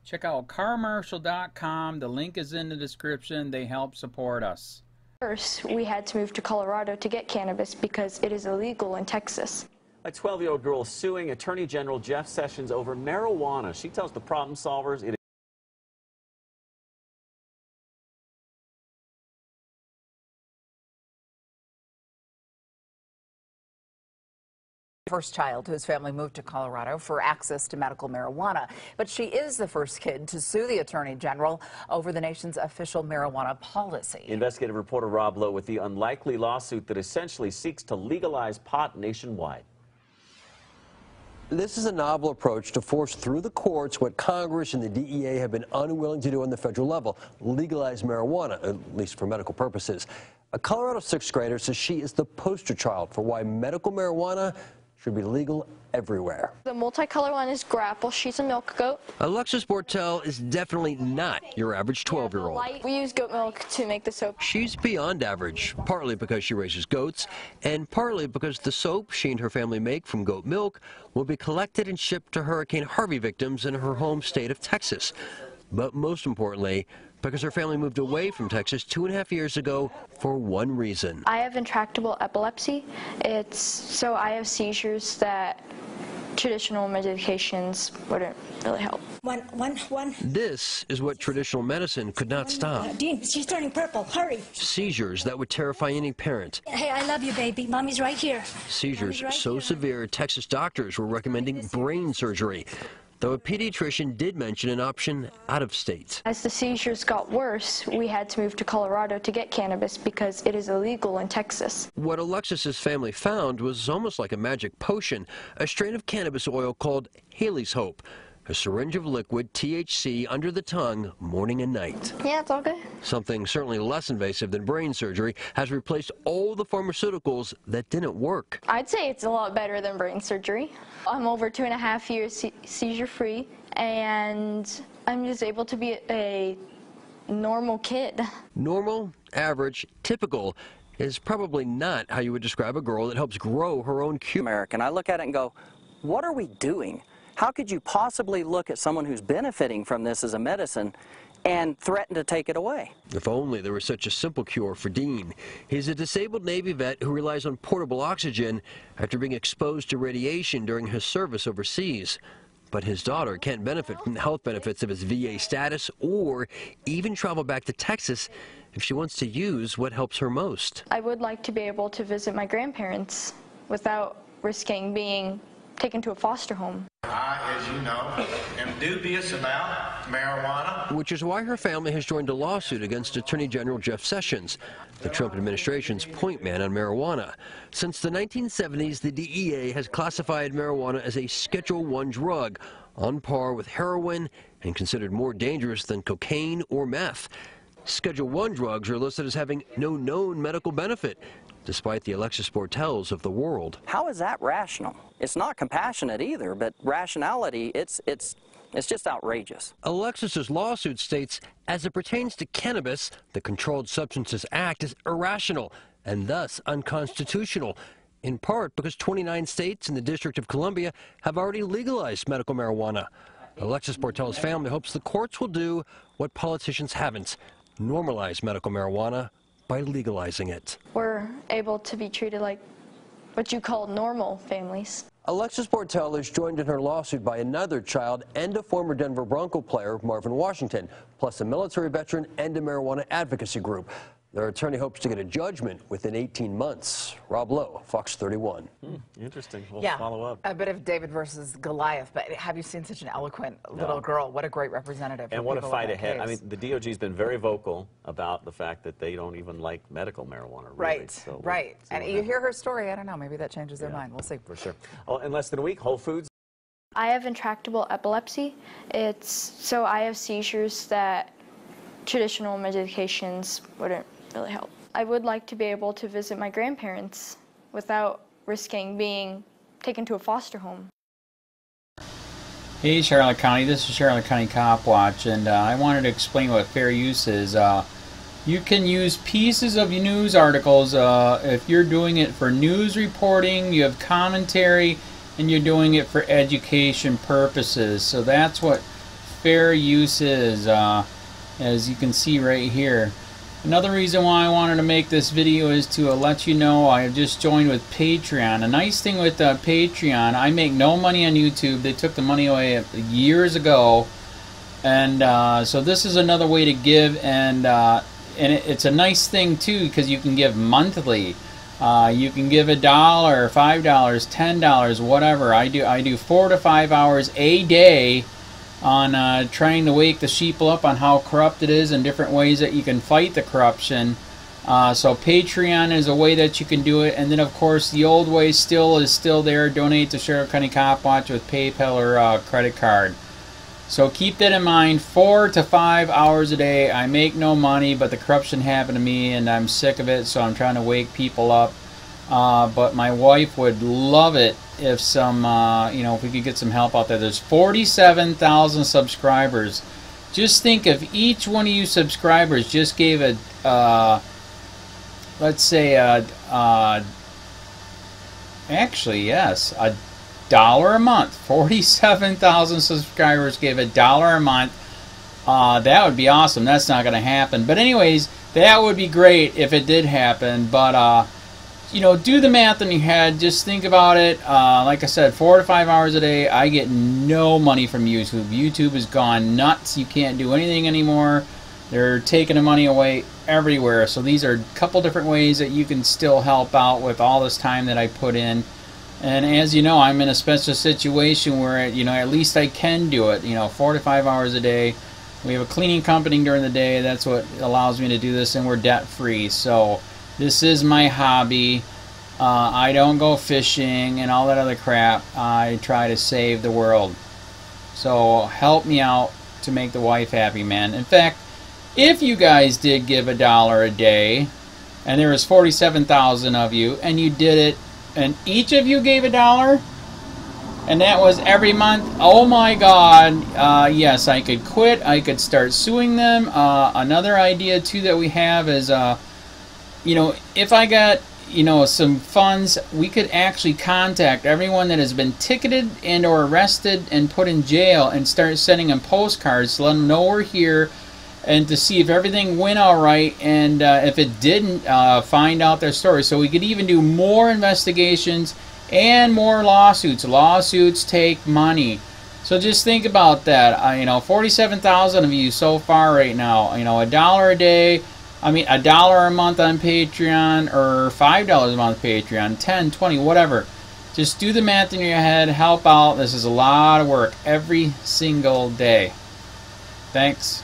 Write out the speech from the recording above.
Check out carmarshal.com. The link is in the description. They help support us. First, we had to move to Colorado to get cannabis because it is illegal in Texas. A 12-year-old girl suing Attorney General Jeff Sessions over marijuana. She tells the problem solvers it first child whose family moved to Colorado for access to medical marijuana. But she is the first kid to sue the Attorney General over the nation's official marijuana policy. Investigative reporter Rob Lowe with the unlikely lawsuit that essentially seeks to legalize pot nationwide. This is a novel approach to force through the courts what Congress and the DEA have been unwilling to do on the federal level, legalize marijuana, at least for medical purposes. A Colorado sixth grader says she is the poster child for why medical marijuana should be legal everywhere. The multicolor one is Grapple. She's a milk goat. Alexis Bortel is definitely not your average 12-year-old. We use goat milk to make the soap. She's beyond average, partly because she raises goats, and partly because the soap she and her family make from goat milk will be collected and shipped to Hurricane Harvey victims in her home state of Texas. But most importantly, because her family moved away from Texas 2.5 years ago for one reason. I have intractable epilepsy. So I have seizures that traditional medications wouldn't really help. One. This is what traditional medicine could not stop. Dean, she's turning purple. Hurry. Seizures that would terrify any parent. Hey, I love you, baby. Mommy's right here. Seizures so severe, Texas doctors were recommending brain surgery, though a pediatrician did mention an option out of state. As the seizures got worse, we had to move to Colorado to get cannabis because it is illegal in Texas. What Alexis's family found was almost like a magic potion, a strain of cannabis oil called Haley's Hope, a syringe of liquid THC under the tongue morning and night. Yeah, it's all good. Something certainly less invasive than brain surgery has replaced all the pharmaceuticals that didn't work. I'd say it's a lot better than brain surgery. I'm over 2.5 years seizure-free, and I'm just able to be a normal kid. Normal, average, typical is probably not how you would describe a girl that helps grow her own cure. American. I look at it and go, what are we doing? How could you possibly look at someone who's benefiting from this as a medicine and threaten to take it away? If only there was such a simple cure for Dean. He's a disabled Navy vet who relies on portable oxygen after being exposed to radiation during his service overseas. But his daughter can't benefit from the health benefits of his VA status or even travel back to Texas if she wants to use what helps her most. I would like to be able to visit my grandparents without risking being taken to a foster home. I, as you know, am dubious about marijuana. Which is why her family has joined a lawsuit against Attorney General Jeff Sessions, the Trump administration's point man on marijuana. Since the 1970s, the DEA has classified marijuana as a Schedule I drug, on par with heroin and considered more dangerous than cocaine or meth. Schedule I drugs are listed as having no known medical benefit, despite the Alexis Bortels of the world. How is that rational? It's not compassionate either, but rationality, it's just outrageous. Alexis's lawsuit states, as it pertains to cannabis, the Controlled Substances Act is irrational and thus unconstitutional, in part because 29 states and the District of Columbia have already legalized medical marijuana. Alexis Bortel's family hopes the courts will do what politicians haven't, normalize medical marijuana by legalizing it. We're able to be treated like what you call normal families. Alexis Bortel is joined in her lawsuit by another child and a former Denver Bronco player, Marvin Washington, plus a military veteran and a marijuana advocacy group. Their attorney hopes to get a judgment within 18 months. Rob Lowe, Fox 31. Interesting. We'll Yeah, follow up. a bit of David versus Goliath, but have you seen such an eloquent little girl? What a great representative. And what a fight ahead. I mean, the DOG's been very vocal about the fact that they don't even like medical marijuana. Really. Right, So right. And you hear her story, I don't know, maybe that changes their mind. We'll see. For sure. Well, in less than a week, Whole Foods. I have intractable epilepsy. So I have seizures that traditional medications wouldn't really help. I would like to be able to visit my grandparents without risking being taken to a foster home. Hey Charlotte County, this is Charlotte County Cop Watch, and I wanted to explain what fair use is. You can use pieces of your news articles if you're doing it for news reporting, you have commentary, and you're doing it for education purposes. So that's what fair use is, as you can see right here. Another reason why I wanted to make this video is to let you know I have just joined with Patreon. A nice thing with Patreon, I make no money on YouTube. They took the money away years ago. And so this is another way to give, and it's a nice thing too, because you can give monthly. You can give $1, $5, $10, whatever. I do 4 to 5 hours a day on trying to wake the sheep up on how corrupt it is and different ways that you can fight the corruption. So Patreon is a way that you can do it, and then of course the old way is still there. Donate to Sheriff County Cop Watch with PayPal or credit card. So keep that in mind. 4 to 5 hours a day. I make no money, but the corruption happened to me and I'm sick of it, so I'm trying to wake people up. But my wife would love it if some, if we could get some help out there. There's 47,000 subscribers. Just think if each one of you subscribers just gave a, let's say, actually, yes, $1 a month. 47,000 subscribers gave $1 a month. That would be awesome. That's not going to happen. But anyways, that would be great if it did happen. But, do the math in your head. Just think about it. Like I said, 4 to 5 hours a day. I get no money from YouTube. YouTube has gone nuts. You can't do anything anymore. They're taking the money away everywhere. So these are a couple different ways that you can still help out with all this time that I put in. And as you know, I'm in a special situation where, at least I can do it, 4 to 5 hours a day. We have a cleaning company during the day. That's what allows me to do this, and we're debt-free. So this is my hobby. I don't go fishing and all that other crap. I try to save the world. So help me out to make the wife happy, man. In fact, if you guys did give $1 a day, and there was 47,000 of you, and you did it, and each of you gave $1, and that was every month, oh my God, yes, I could quit. I could start suing them. Another idea too that we have is, if I got, some funds, we could actually contact everyone that has been ticketed and or arrested and put in jail and start sending them postcards to let them know we're here, and to see if everything went all right, and if it didn't, find out their story. So we could even do more investigations and more lawsuits. Lawsuits take money. So just think about that. 47,000 of you so far right now. $1 a day. $1 a month on Patreon, or $5 a month Patreon, 10, 20, whatever. Just do the math in your head. Help out. This is a lot of work every single day. Thanks.